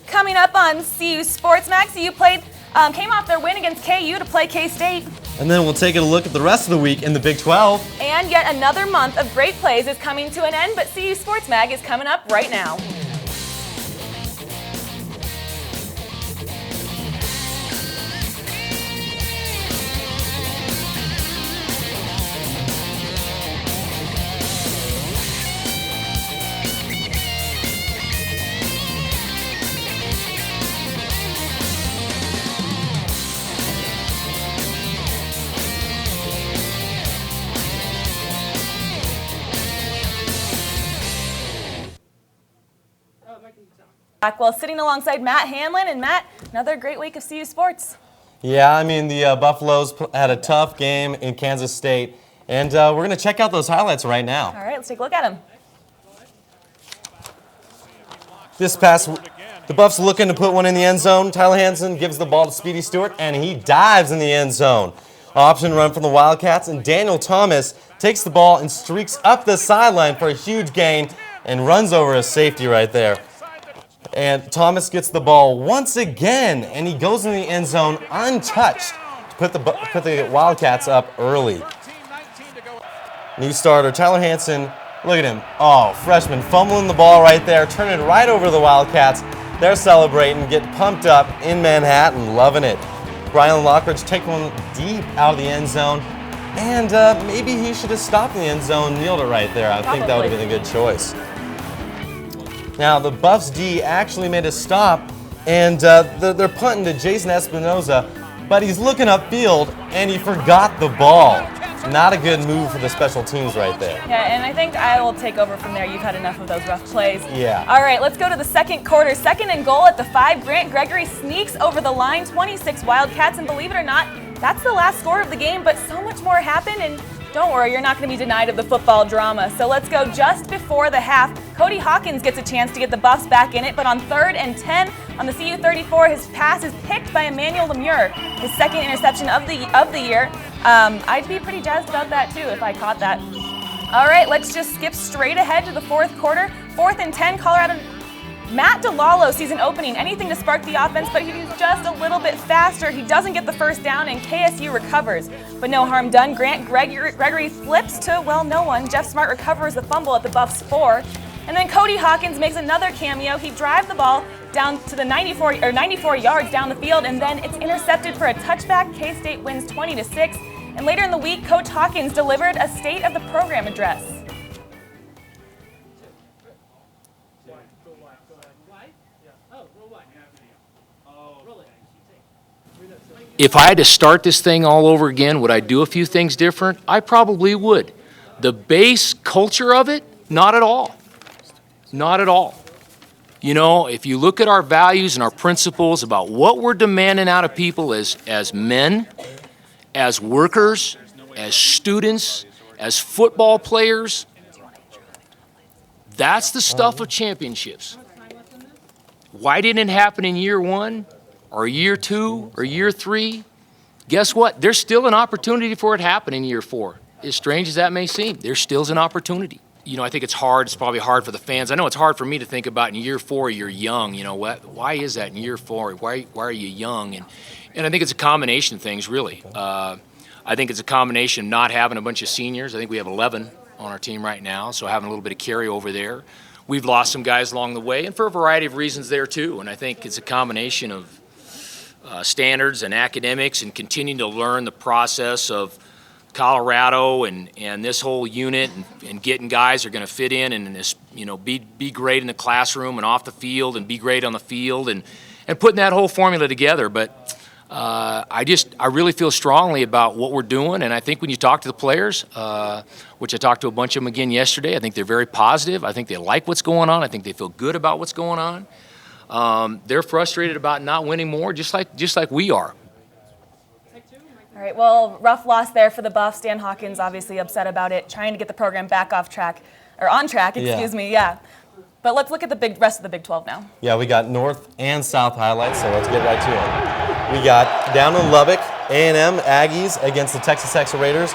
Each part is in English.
Coming up on CU Sports Max, CU came off their win against KU to play K-State. And then we'll take a look at the rest of the week in the Big 12. And yet another month of great plays is coming to an end, but CU Sports Mag is coming up right now. Well, sitting alongside Matt Hanlon, and Matt, another great week of CU Sports. Yeah, I mean, the Buffaloes had a tough game in Kansas State, and we're going to check out those highlights right now. All right, let's take a look at them. This pass, the Buffs looking to put one in the end zone. Tyler Hansen gives the ball to Speedy Stewart, and he dives in the end zone. Option run from the Wildcats, and Daniel Thomas takes the ball and streaks up the sideline for a huge gain and runs over a safety right there. And Thomas gets the ball once again, and he goes in the end zone untouched to put the Wildcats up early. New starter, Tyler Hansen, look at him. Oh, freshman fumbling the ball right there, turning it right over the Wildcats. They're celebrating, getting pumped up in Manhattan, loving it. Brian Lockridge take one deep out of the end zone, and maybe he should have stopped in the end zone, kneeled it right there. I think that would have been a good choice. Now, the Buffs D actually made a stop, and they're punting to Jason Espinoza, but he's looking upfield, and he forgot the ball. Not a good move for the special teams right there. Yeah, and I think I will take over from there. You've had enough of those rough plays. Yeah. All right, let's go to the second quarter. Second and goal at the 5. Grant Gregory sneaks over the line, 26 Wildcats, and believe it or not, that's the last score of the game, but so much more happened, and don't worry, you're not going to be denied of the football drama. So let's go just before the half. Cody Hawkins gets a chance to get the Buffs back in it, but on 3rd and 10 on the CU 34, his pass is picked by Emmanuel Lemure, his second interception of the year. I'd be pretty jazzed about that too if I caught that. All right, let's just skip straight ahead to the fourth quarter. 4th and 10, Colorado. Matt DeLallo sees an opening, anything to spark the offense, but he's just a little bit faster. He doesn't get the first down, and KSU recovers. But no harm done. Grant Gregory flips to, well, no one. Jeff Smart recovers the fumble at the Buffs 4. And then Cody Hawkins makes another cameo. He drives the ball down to the 94 yards down the field, and then it's intercepted for a touchback. K-State wins 20-6. And later in the week, Coach Hawkins delivered a state of the program address. If I had to start this thing all over again, would I do a few things different? I probably would. The base culture of it, not at all. Not at all. You know, if you look at our values and our principles about what we're demanding out of people as men, as workers, as students, as football players, that's the stuff of championships. Why didn't it happen in year 1? Or year 2, or year 3, guess what? There's still an opportunity for it to happen in year 4. As strange as that may seem, there still is an opportunity. You know, I think it's hard. It's probably hard for the fans. I know it's hard for me to think about in year 4, you're young. You know, why is that in year 4? Why are you young? And I think it's a combination of things, really. I think it's a combination of not having a bunch of seniors. I think we have 11 on our team right now, so having a little bit of carryover there. We've lost some guys along the way, and for a variety of reasons there, too. And I think it's a combination of standards and academics and continuing to learn the process of Colorado and this whole unit and getting guys who are going to fit in and this, you know, be great in the classroom and off the field and be great on the field and putting that whole formula together. But I really feel strongly about what we're doing, and I think when you talk to the players, which I talked to a bunch of them again yesterday, I think they're very positive. I think they like what's going on. I think they feel good about what's going on. They're frustrated about not winning more, just like we are. All right, well, rough loss there for the Buffs. Dan Hawkins obviously upset about it, trying to get the program back on track, excuse me, yeah. But let's look at the rest of the Big 12 now. Yeah, we got North and South highlights, so let's get right to them. We got down in Lubbock, A&M Aggies against the Texas Tech Raiders.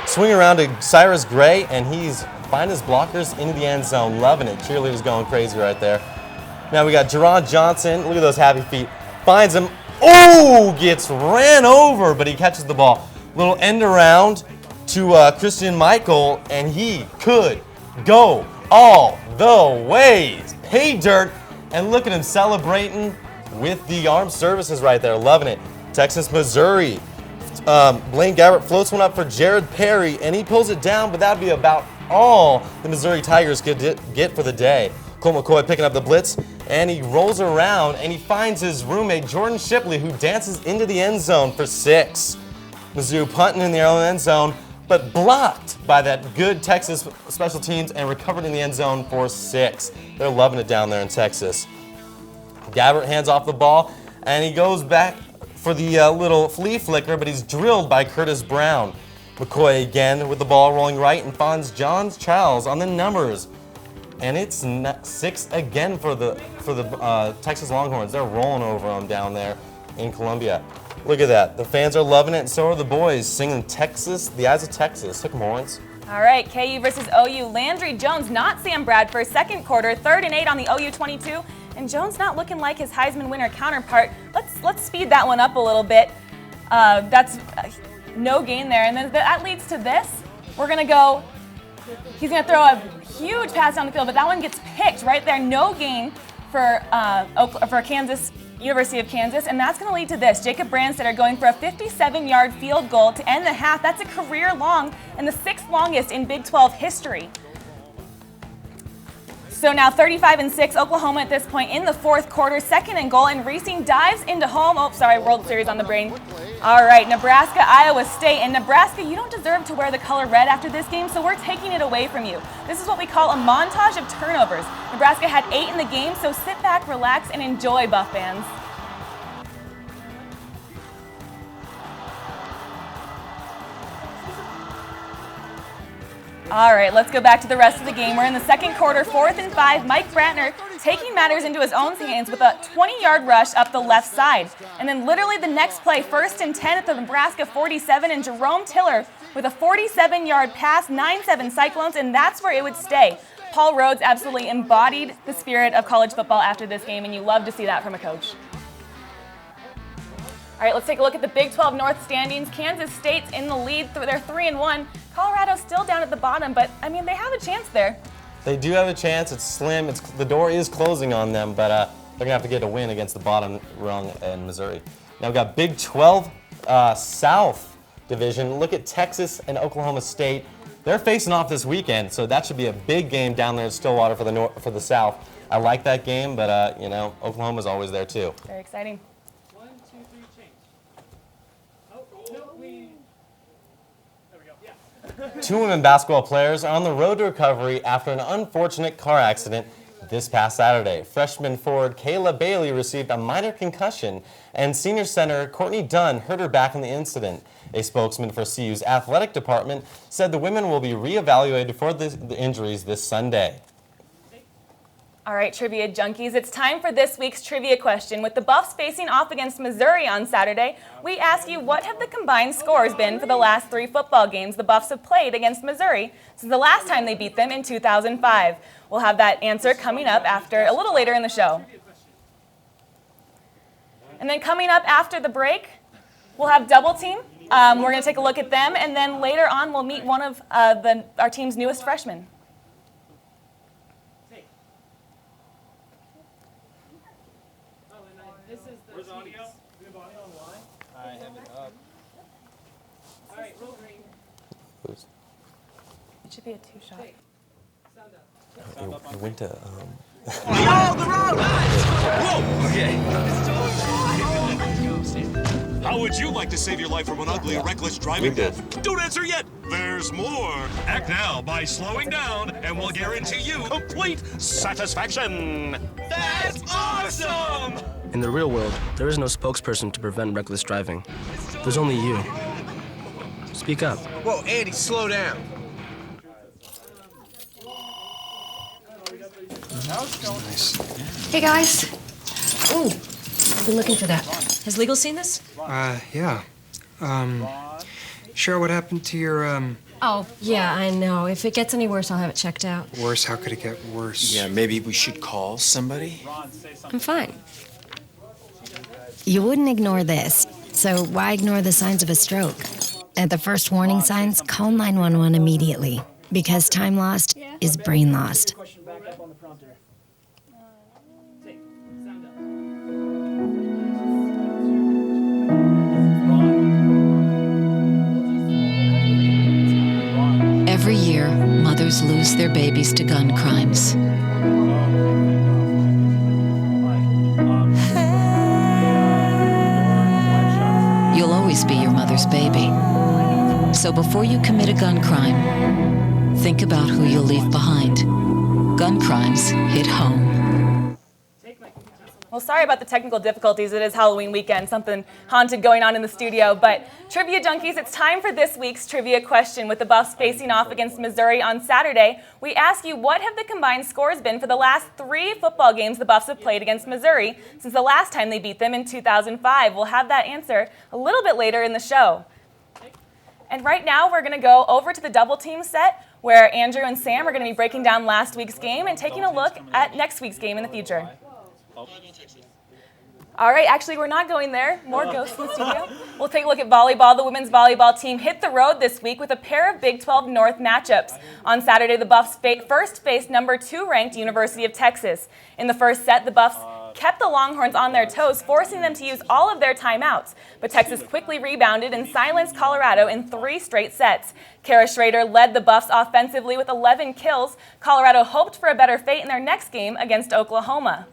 Swing around to Cyrus Gray, and he's finding his blockers into the end zone, loving it. Cheerleaders going crazy right there. Now we got Jerron Johnson. Look at those happy feet. Finds him. Oh, gets ran over, but he catches the ball. Little end around to Christian Michael, and he could go all the way. Pay dirt, and look at him celebrating with the armed services right there. Loving it. Texas, Missouri. Blaine Gabbert floats one up for Jared Perry, and he pulls it down, but that would be about all the Missouri Tigers could get for the day. Cole McCoy picking up the blitz, and he rolls around, and he finds his roommate, Jordan Shipley, who dances into the end zone for 6. Mizzou punting in their own end zone, but blocked by that good Texas special teams and recovered in the end zone for 6. They're loving it down there in Texas. Gabbert hands off the ball, and he goes back for the little flea flicker, but he's drilled by Curtis Brown. McCoy again with the ball rolling right and finds John Charles on the numbers. And it's 6 again for the Texas Longhorns. They're rolling over them down there in Columbia. Look at that. The fans are loving it, and so are the boys singing Texas, the Eyes of Texas. Hook 'em, Horns. All right, KU versus OU. Landry Jones, not Sam Bradford. Second quarter, 3rd and 8 on the OU 22. And Jones not looking like his Heisman winner counterpart. Let's speed that one up a little bit. That's no gain there. And then that leads to this. We're going to go, he's going to throw a huge pass down the field, but that one gets picked right there. No gain for Kansas, University of Kansas, and that's going to lead to this. Jacob Brandstetter going for a 57-yard field goal to end the half. That's a career long and the 6th longest in Big 12 history. So now 35-6, Oklahoma at this point in the 4th quarter, 2nd and goal, and Racing dives into home. Oh, sorry, World Series on the brain. All right, Nebraska, Iowa State. And Nebraska, you don't deserve to wear the color red after this game, so we're taking it away from you. This is what we call a montage of turnovers. Nebraska had 8 in the game, so sit back, relax, and enjoy, Buff fans. All right, let's go back to the rest of the game. We're in the 2nd quarter, 4th and 5. Mike Bratner taking matters into his own hands with a 20-yard rush up the left side. And then literally the next play, 1st and 10 at the Nebraska 47, and Jerome Tiller with a 47-yard pass, 9-7 Cyclones, and that's where it would stay. Paul Rhodes absolutely embodied the spirit of college football after this game, and you love to see that from a coach. All right, let's take a look at the Big 12 North standings. Kansas State's in the lead. They're 3-1. Colorado's still down at the bottom, but, I mean, they have a chance there. They do have a chance. It's slim. The door is closing on them, but they're going to have to get a win against the bottom rung in Missouri. Now we've got Big 12 South Division. Look at Texas and Oklahoma State. They're facing off this weekend, so that should be a big game down there in Stillwater for the South. I like that game, but, you know, Oklahoma's always there, too. Very exciting. 1, 2, 3, change. Oh, no, we. There we go. Yeah. 2 women basketball players are on the road to recovery after an unfortunate car accident this past Saturday. Freshman forward Kayla Bailey received a minor concussion, and senior center Courtney Dunn hurt her back in the incident. A spokesman for CU's athletic department said the women will be reevaluated for the injuries this Sunday. All right, Trivia Junkies, it's time for this week's trivia question. With the Buffs facing off against Missouri on Saturday, we ask you, what have the combined scores been for the last 3 football games the Buffs have played against Missouri since the last time they beat them in 2005? We'll have that answer coming up a little later in the show. And then coming up after the break, we'll have Double Team. We're going to take a look at them, and then later on we'll meet one of our team's newest freshmen. Where's the audio? We have audio online? I have it up. All right, roll green. It should be a 2-shot. Sound up. I went to. How would you like to save your life from an ugly, reckless driving death? Don't answer yet. There's more. Act now by slowing down, and we'll guarantee you complete satisfaction. That's awesome! In the real world, there is no spokesperson to prevent reckless driving. There's only you. Speak up. Whoa, Andy, slow down. Hey guys. Ooh, I've been looking for that. Has Legal seen this? Yeah. Cheryl, what happened to your Oh, yeah, I know. If it gets any worse, I'll have it checked out. Worse? How could it get worse? Yeah, maybe we should call somebody. I'm fine. You wouldn't ignore this, so why ignore the signs of a stroke? At the first warning signs, call 911 immediately, because time lost is brain lost. Every year, mothers lose their babies to gun crimes. You'll always be your mother's baby. So before you commit a gun crime, think about who you'll leave behind. Gun crimes hit home. Well, sorry about the technical difficulties. It is Halloween weekend, something haunted going on in the studio. But Trivia Junkies, it's time for this week's trivia question. With the Buffs facing off against Missouri on Saturday, we ask you, what have the combined scores been for the last 3 football games the Buffs have played against Missouri since the last time they beat them in 2005? We'll have that answer a little bit later in the show. And right now, we're going to go over to the double team set, where Andrew and Sam are going to be breaking down last week's game and taking a look at next week's game in the future. All right, actually, we're not going there. More ghosts in the studio. We'll take a look at volleyball. The women's volleyball team hit the road this week with a pair of Big 12 North matchups. On Saturday, the Buffs first faced number 2 ranked University of Texas. In the first set, the Buffs kept the Longhorns on their toes, forcing them to use all of their timeouts. But Texas quickly rebounded and silenced Colorado in 3 straight sets. Kara Schrader led the Buffs offensively with 11 kills. Colorado hoped for a better fate in their next game against Oklahoma.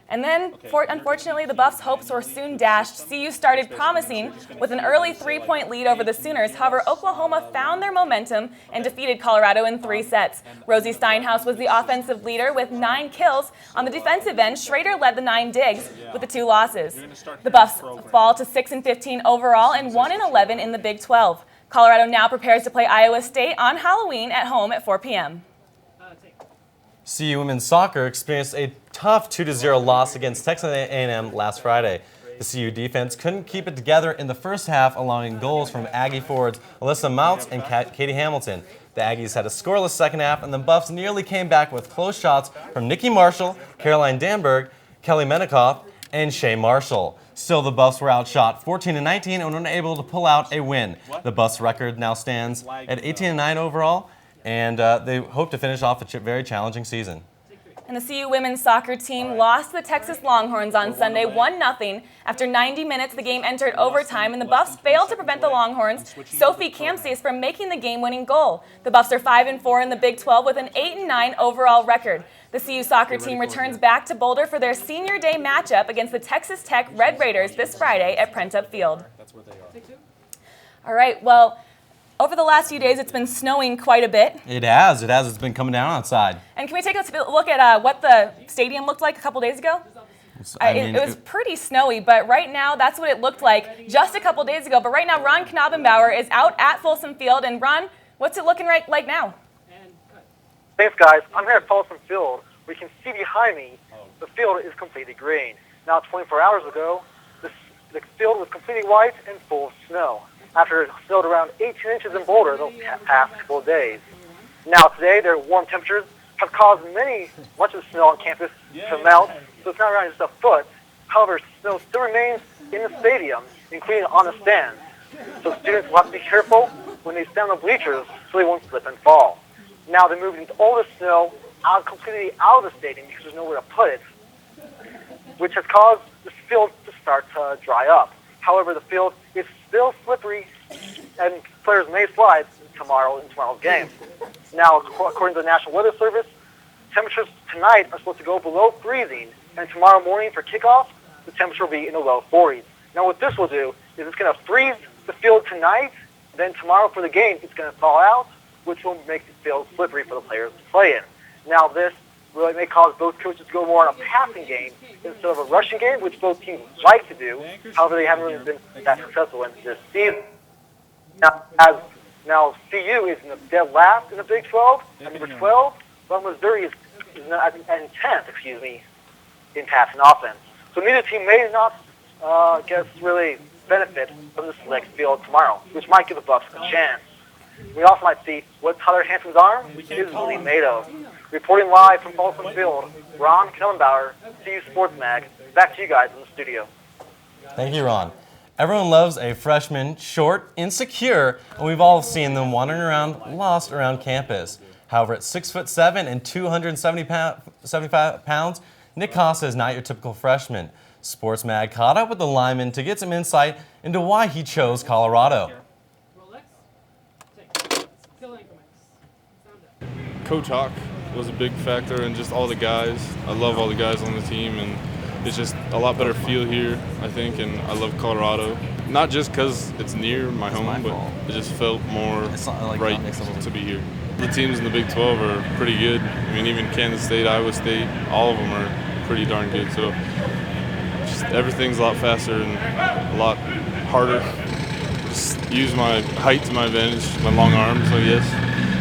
And then, unfortunately, the Buffs' hopes were soon dashed. CU started promising with an early 3-point lead over the Sooners. However, Oklahoma found their momentum and defeated Colorado in 3 sets. Rosie Steinhaus was the offensive leader with 9 kills. On the defensive end, Schrader led the 9 digs with the 2 losses. The Buffs fall to 6-15 overall and 1-11 in the Big 12. Colorado now prepares to play Iowa State on Halloween at home at 4 p.m. CU women's soccer experienced a tough 2-0 loss against Texas A&M last Friday. The CU defense couldn't keep it together in the first half, allowing goals from Aggie forwards Alyssa Mounts and Katie Hamilton. The Aggies had a scoreless second half, and the Buffs nearly came back with close shots from Nikki Marshall, Caroline Danberg, Kelly Menikoff, and Shay Marshall. Still, the Buffs were outshot 14-19 and were unable to pull out a win. The Buffs' record now stands at 18-9 overall, and they hope to finish off a very challenging season. And the CU women's soccer team lost to the Texas Longhorns on Sunday 1-0. After 90 minutes, the game entered overtime, and the Buffs failed to prevent the Longhorns' Sophie Kamsies from making the game-winning goal. The Buffs are 5-4 in the Big 12 with an 8-9 overall record. The CU soccer team returns back to Boulder for their senior day matchup against the Texas Tech Red Raiders this Friday at Prentup Field. All right, well, over the last few days, it's been snowing quite a bit. It has. It's been coming down outside. And can we take a look at what the stadium looked like a couple days ago? It was pretty snowy, but right now, that's what it looked like just a couple days ago. But right now, Ron Knabenbauer is out at Folsom Field. And Ron, what's it looking like now? Thanks, guys. I'm here at Folsom Field. We can see behind me, the field is completely green. Now, 24 hours ago, the field was completely white and full of snow, after it snowed around 18 inches in Boulder those past couple of days. Now today, their warm temperatures have caused much of the snow on campus to melt, so it's not around just a foot. However, snow still remains in the stadium, including on the stands. So students will have to be careful when they stand on the bleachers so they won't slip and fall. Now they're moving all the snow completely out of the stadium because there's nowhere to put it, which has caused the field to start to dry up. However, the field is still slippery, and players may slide in tomorrow's game. Now, according to the National Weather Service, temperatures tonight are supposed to go below freezing, and tomorrow morning for kickoff, the temperature will be in the low 40s. Now, what this will do is it's going to freeze the field tonight, then tomorrow for the game, it's going to thaw out, which will make the field slippery for the players to play in. Now, this really may cause both coaches to go more on a passing game instead of a rushing game, which both teams like to do. However, they haven't really been that successful in this season. Now CU is in the dead last in the Big 12, at number 12, while Missouri is in 10th, in passing offense. So neither team may not, really benefit from this select field tomorrow, which might give the Buffs a chance. We also might see what Tyler Hansen's arm is really made of. Reporting live from Folsom Field, Ron Kellenbauer, CU Sports Mag. Back to you guys in the studio. Thank you, Ron. Everyone loves a freshman, short, insecure, and we've all seen them wandering around, lost around campus. However, at 6'7" and 275 pounds, Nick Costa is not your typical freshman. Sports Mag caught up with the lineman to get some insight into why he chose Colorado. Coach Hawk was a big factor, and just all the guys. I love all the guys on the team, and it's just a lot better feel here, I think, and I love Colorado. Not just because it's near my home, but it just felt more right to be here. The teams in the Big 12 are pretty good. I mean, even Kansas State, Iowa State, all of them are pretty darn good. So just everything's a lot faster and a lot harder. Just use my height to my advantage, my long arms, I guess.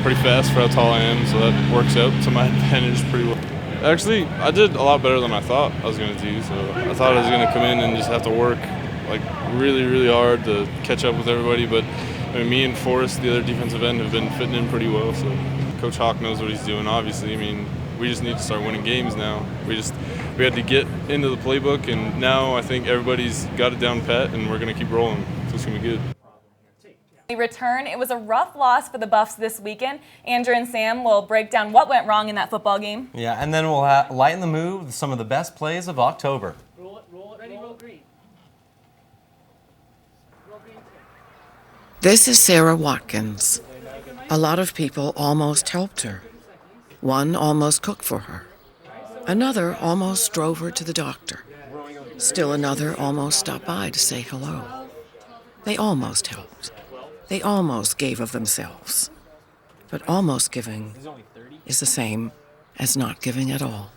Pretty fast for how tall I am, so that works out to my advantage pretty well. Actually, I did a lot better than I thought I was going to do. So I thought I was going to come in and just have to work like really, really hard to catch up with everybody. But I mean, me and Forrest, the other defensive end, have been fitting in pretty well. So Coach Hawk knows what he's doing, obviously. I mean, we just need to start winning games now. We had to get into the playbook, and now I think everybody's got it down pat, and we're going to keep rolling. So it's going to be good. Return. It was a rough loss for the Buffs this weekend. Andrew and Sam will break down what went wrong in that football game. Yeah, and then we'll lighten the mood with some of the best plays of October. Roll it, ready, roll green. This is Sarah Watkins. A lot of people almost helped her. One almost cooked for her. Another almost drove her to the doctor. Still another almost stopped by to say hello. They almost helped. They almost gave of themselves. But almost giving is the same as not giving at all.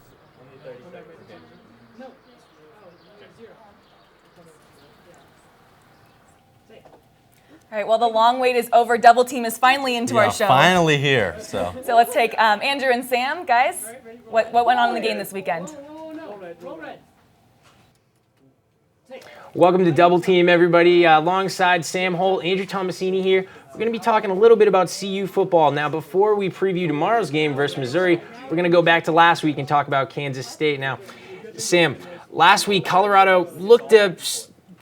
All right, well, the long wait is over. Double Team is finally into our show. Finally here. So let's take Andrew and Sam. Guys, what went on in the game this weekend? Roll red. Welcome to Double Team, everybody. Alongside Sam Holt, Andrew Tomasini here. We're going to be talking a little bit about CU football. Now, before we preview tomorrow's game versus Missouri, we're going to go back to last week and talk about Kansas State. Now, Sam, last week Colorado looked to,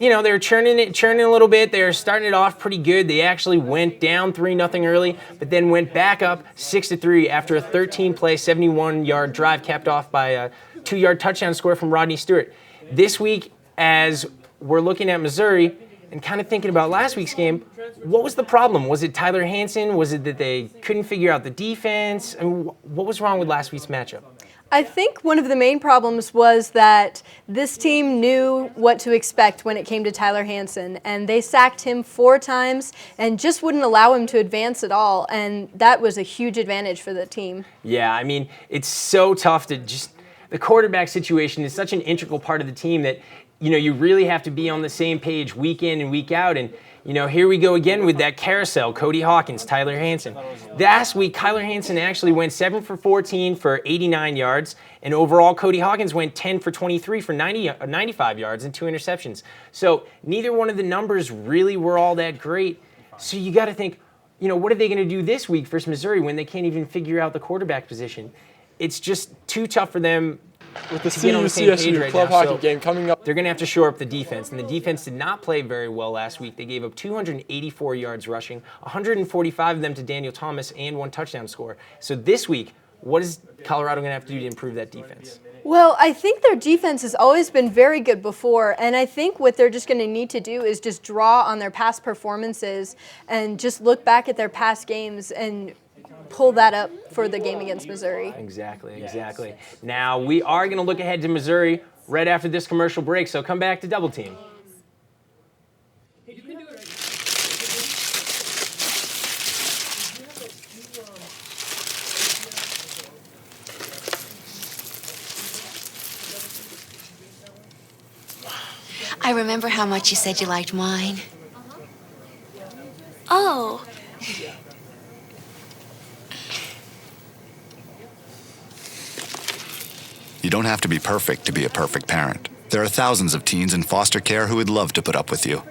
they were churning a little bit. They were starting it off pretty good. They actually went down 3-0 early, but then went back up 6-3 after a 13-play, 71-yard drive capped off by a 2-yard touchdown score from Rodney Stewart. This week, as we're looking at Missouri and kind of thinking about last week's game, what was the problem? Was it Tyler Hansen? Was it that they couldn't figure out the defense? I mean, what was wrong with last week's matchup? I think one of the main problems was that this team knew what to expect when it came to Tyler Hansen, and they sacked him 4 times and just wouldn't allow him to advance at all, and that was a huge advantage for the team. Yeah, I mean, it's so tough to the quarterback situation is such an integral part of the team that you really have to be on the same page week in and week out. And, here we go again with that carousel, Cody Hawkins, Tyler Hansen. Last week, Tyler Hansen actually went 7 for 14 for 89 yards. And overall, Cody Hawkins went 10 for 23 for 95 yards and 2 interceptions. So neither one of the numbers really were all that great. So you got to think, what are they going to do this week versus Missouri when they can't even figure out the quarterback position? It's just too tough for them. With the CU-CSU club hockey game coming up, they're going to have to shore up the defense, and the defense did not play very well last week. They gave up 284 yards rushing, 145 of them to Daniel Thomas, and 1 touchdown score. So this week, what is Colorado going to have to do to improve that defense? Well, I think their defense has always been very good before, and I think what they're just going to need to do is just draw on their past performances and just look back at their past games and pull that up for the game against Missouri. Exactly. Now, we are going to look ahead to Missouri right after this commercial break, so come back to Double Team. I remember how much you said you liked wine. Oh. You don't have to be perfect to be a perfect parent. There are thousands of teens in foster care who would love to put up with you.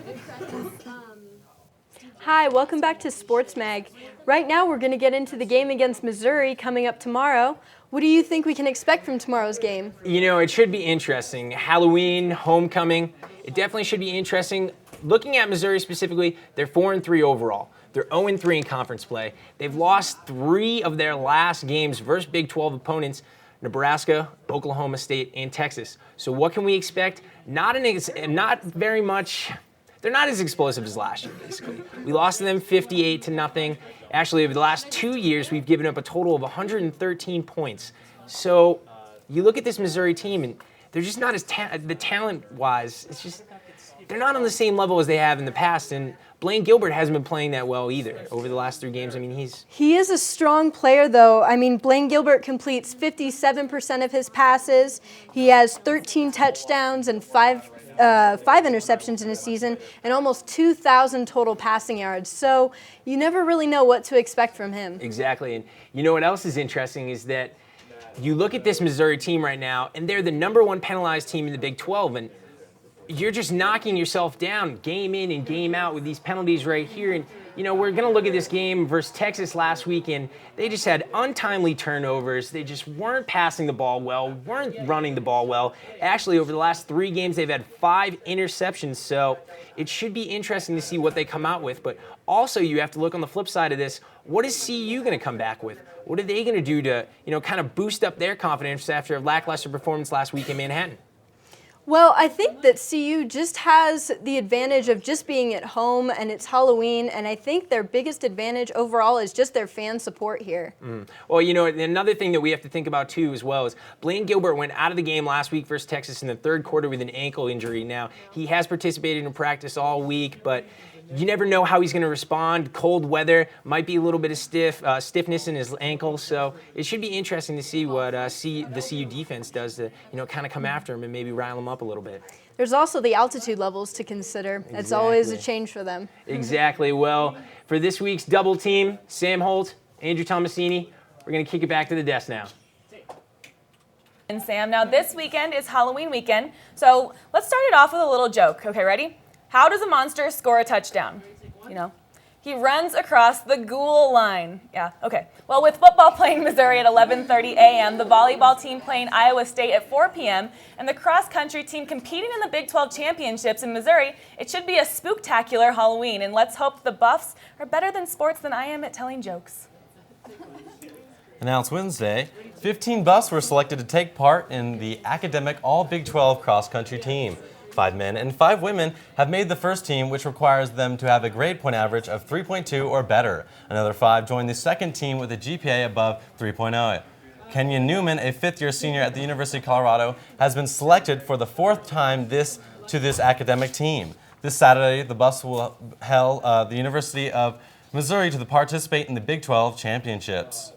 Hi, welcome back to Sports Mag. Right now we're going to get into the game against Missouri coming up tomorrow. What do you think we can expect from tomorrow's game? You know, it should be interesting. Halloween, homecoming, it definitely should be interesting. Looking at Missouri specifically, they're 4-3 overall. They're 0-3 in conference play. They've lost 3 of their last games versus Big 12 opponents, Nebraska, Oklahoma State, and Texas. So what can we expect? Not very much. They're not as explosive as last year, basically. We lost to them 58-0. Actually, over the last 2 years, we've given up a total of 113 points. So you look at this Missouri team, and they're just not as the talent-wise. It's just they're not on the same level as they have in the past. And Blaine Gilbert hasn't been playing that well either over the last 3 games. I mean, he is a strong player, though. I mean, Blaine Gilbert completes 57% of his passes. He has 13 touchdowns and 5 interceptions in a season and almost 2,000 total passing yards. So you never really know what to expect from him. Exactly. And you know what else is interesting is that you look at this Missouri team right now, and they're the #1 penalized team in the Big 12. And you're just knocking yourself down game in and game out with these penalties right here. And, you know, we're going to look at this game versus Texas last week, and they just had untimely turnovers. They just weren't passing the ball well, weren't running the ball well. Actually, over the last 3 games, they've had 5 interceptions, so it should be interesting to see what they come out with. But also, you have to look on the flip side of this. What is CU going to come back with? What are they going to do to, you know, kind of boost up their confidence after a lackluster performance last week in Manhattan? Well, I think that CU just has the advantage of just being at home, and it's Halloween, and I think their biggest advantage overall is just their fan support here. Well, you know, another thing that we have to think about too as well is Blaine Gilbert went out of the game last week versus Texas in the 3rd quarter with an ankle injury. Now, he has participated in practice all week, but you never know how he's going to respond. Cold weather might be a little bit of stiffness in his ankle, so it should be interesting to see what the CU defense does to, you know, kind of come after him and maybe rile him up a little bit. There's also the altitude levels to consider. Exactly. It's always a change for them. Exactly. Well, for this week's double team, Sam Holt, Andrew Tomasini, we're going to kick it back to the desk now. And Sam, now this weekend is Halloween weekend, so let's start it off with a little joke. Okay, ready? How does a monster score a touchdown? You know, he runs across the goal line. Yeah, okay. Well, with football playing Missouri at 11:30 a.m., the volleyball team playing Iowa State at 4 p.m., and the cross-country team competing in the Big 12 championships in Missouri, it should be a spooktacular Halloween, and let's hope the Buffs are better than sports than I am at telling jokes. Announced Wednesday, 15 Buffs were selected to take part in the academic All-Big 12 cross-country team. 5 men and 5 women have made the first team, which requires them to have a grade point average of 3.2 or better. Another 5 joined the second team with a GPA above 3.0. Kenyon Newman, a 5th-year senior at the University of Colorado, has been selected for the 4th time to this academic team. This Saturday, the Buffs will hail the University of Missouri to participate in the Big 12 championships.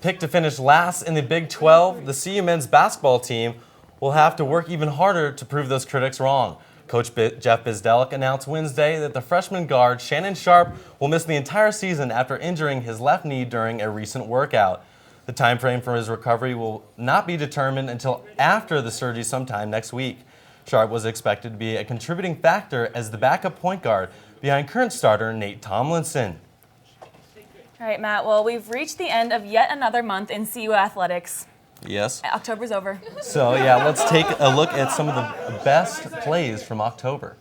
Picked to finish last in the Big 12, the CU men's basketball team will have to work even harder to prove those critics wrong. Coach Jeff Bizdelic announced Wednesday that the freshman guard Shannon Sharp will miss the entire season after injuring his left knee during a recent workout. The time frame for his recovery will not be determined until after the surgery sometime next week. Sharp was expected to be a contributing factor as the backup point guard behind current starter Nate Tomlinson. All right, Matt, well, we've reached the end of yet another month in CU athletics. Yes. October's over. So, yeah, let's take a look at some of the best plays from October.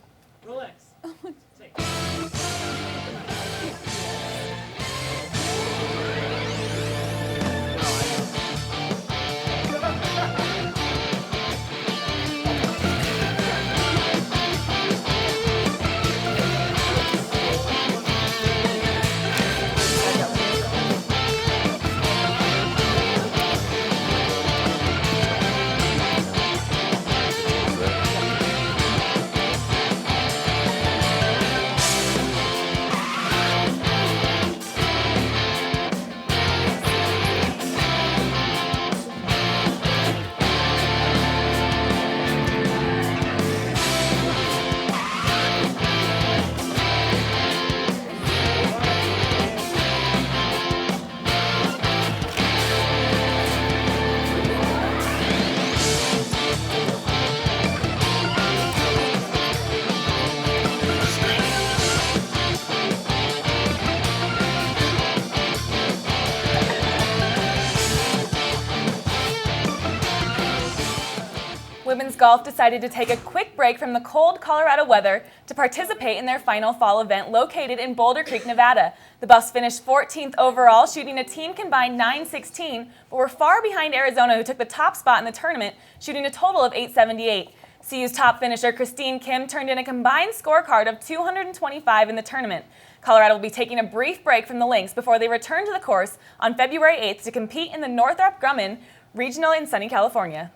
Women's golf decided to take a quick break from the cold Colorado weather to participate in their final fall event located in Boulder Creek, Nevada. The Buffs finished 14th overall, shooting a team combined .916, but were far behind Arizona, who took the top spot in the tournament, shooting a total of .878. CU's top finisher, Christine Kim, turned in a combined scorecard of 225 in the tournament. Colorado will be taking a brief break from the links before they return to the course on February 8th to compete in the Northrop Grumman Regional in sunny California.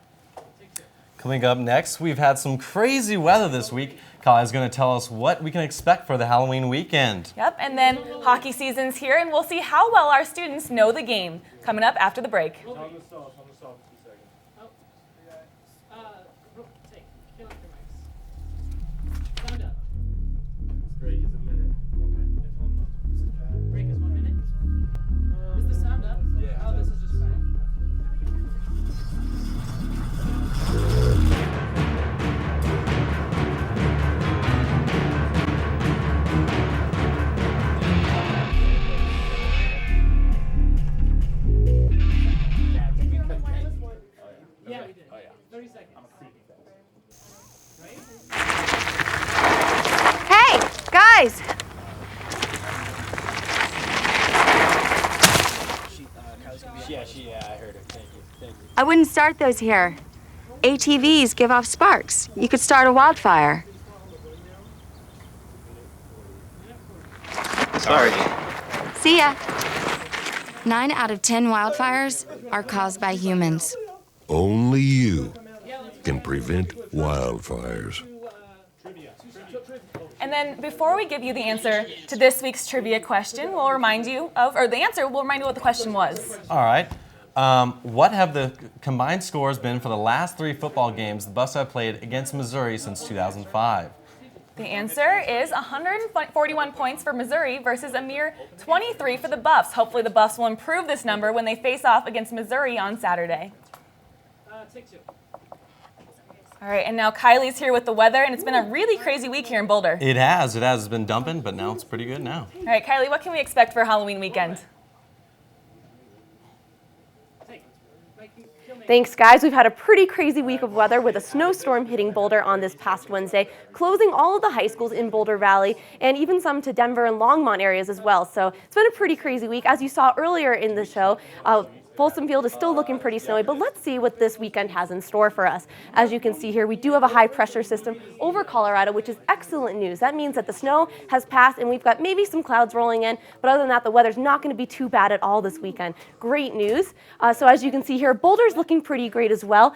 Coming up next, we've had some crazy weather this week. Kyle is going to tell us what we can expect for the Halloween weekend. Yep, and then hockey season's here, and we'll see how well our students know the game. Coming up after the break. Yeah, we did. Oh, yeah. 30 seconds. Hey, guys! I heard her. Thank you. I wouldn't start those here. ATVs give off sparks. You could start a wildfire. Sorry. See ya. 9 out of 10 wildfires are caused by humans. Only you can prevent wildfires. And then before we give you the answer to this week's trivia question, we'll remind you of, or the answer, we'll remind you what the question was. All right. What have the combined scores been for the last 3 football games the Buffs have played against Missouri since 2005? The answer is 141 points for Missouri versus a mere 23 for the Buffs. Hopefully the Buffs will improve this number when they face off against Missouri on Saturday. Take 2. All right, and now Kylie's here with the weather, and it's been a really crazy week here in Boulder. It has. It's been dumping, but now it's pretty good now. All right, Kylie, what can we expect for Halloween weekend? Thanks, guys. We've had a pretty crazy week of weather with a snowstorm hitting Boulder on this past Wednesday, closing all of the high schools in Boulder Valley and even some to Denver and Longmont areas as well. So it's been a pretty crazy week. As you saw earlier in the show, Folsom Field is still looking pretty snowy, but let's see what this weekend has in store for us. As you can see here, we do have a high pressure system over Colorado, which is excellent news. That means that the snow has passed and we've got maybe some clouds rolling in, but other than that, the weather's not going to be too bad at all this weekend. Great news. So as you can see here, Boulder's looking pretty great as well.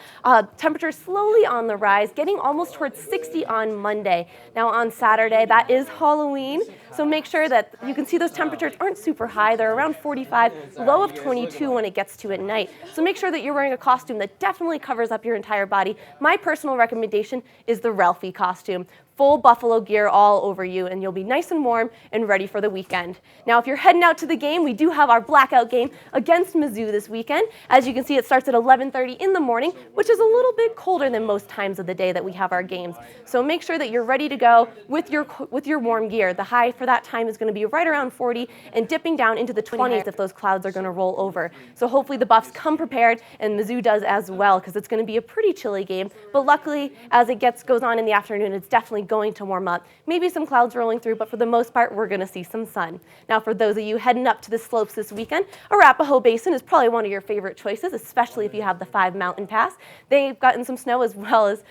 Temperatures slowly on the rise, getting almost towards 60 on Monday. Now on Saturday, that is Halloween, so make sure that you can see those temperatures aren't super high. They're around 45, low of 22 when it gets to at night. So make sure that you're wearing a costume that definitely covers up your entire body. My personal recommendation is the Ralphie costume. Full buffalo gear all over you, and you'll be nice and warm and ready for the weekend. Now, if you're heading out to the game, we do have our blackout game against Mizzou this weekend. As you can see, it starts at 11:30 in the morning, which is a little bit colder than most times of the day that we have our games. So make sure that you're ready to go with your warm gear. The high for that time is going to be right around 40 and dipping down into the 20s if those clouds are going to roll over. So hopefully the Buffs come prepared, and Mizzou does as well, because it's going to be a pretty chilly game. But luckily, as it goes on in the afternoon, it's definitely going to warm up. Maybe some clouds rolling through, but for the most part, we're going to see some sun. Now, for those of you heading up to the slopes this weekend, Arapahoe Basin is probably one of your favorite choices, especially if you have the 5 Mountain Pass. They've gotten some snow as well as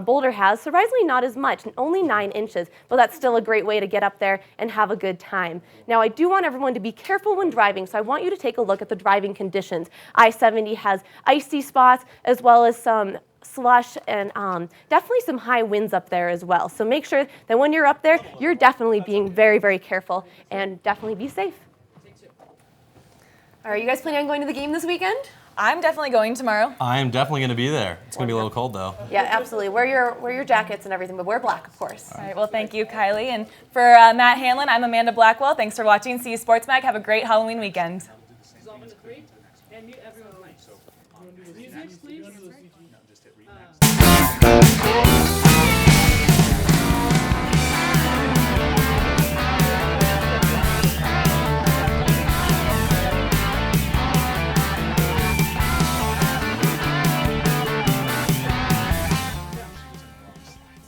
Boulder has. Surprisingly, not as much, only 9 inches, but that's still a great way to get up there and have a good time. Now, I do want everyone to be careful when driving, so I want you to take a look at the driving conditions. I-70 has icy spots as well as some slush and definitely some high winds up there as well. So make sure that when you're up there, you're definitely being very, very careful and definitely be safe. Are you guys planning on going to the game this weekend? I'm definitely going tomorrow. I am definitely going to be there. It's going to be a little cold, though. Yeah, absolutely. Wear your jackets and everything, but wear black, of course. All right, well, thank you, Kylie. And for Matt Hanlon, I'm Amanda Blackwell. Thanks for watching CU Sports Mag. Have a great Halloween weekend. And mute everyone. Music, please.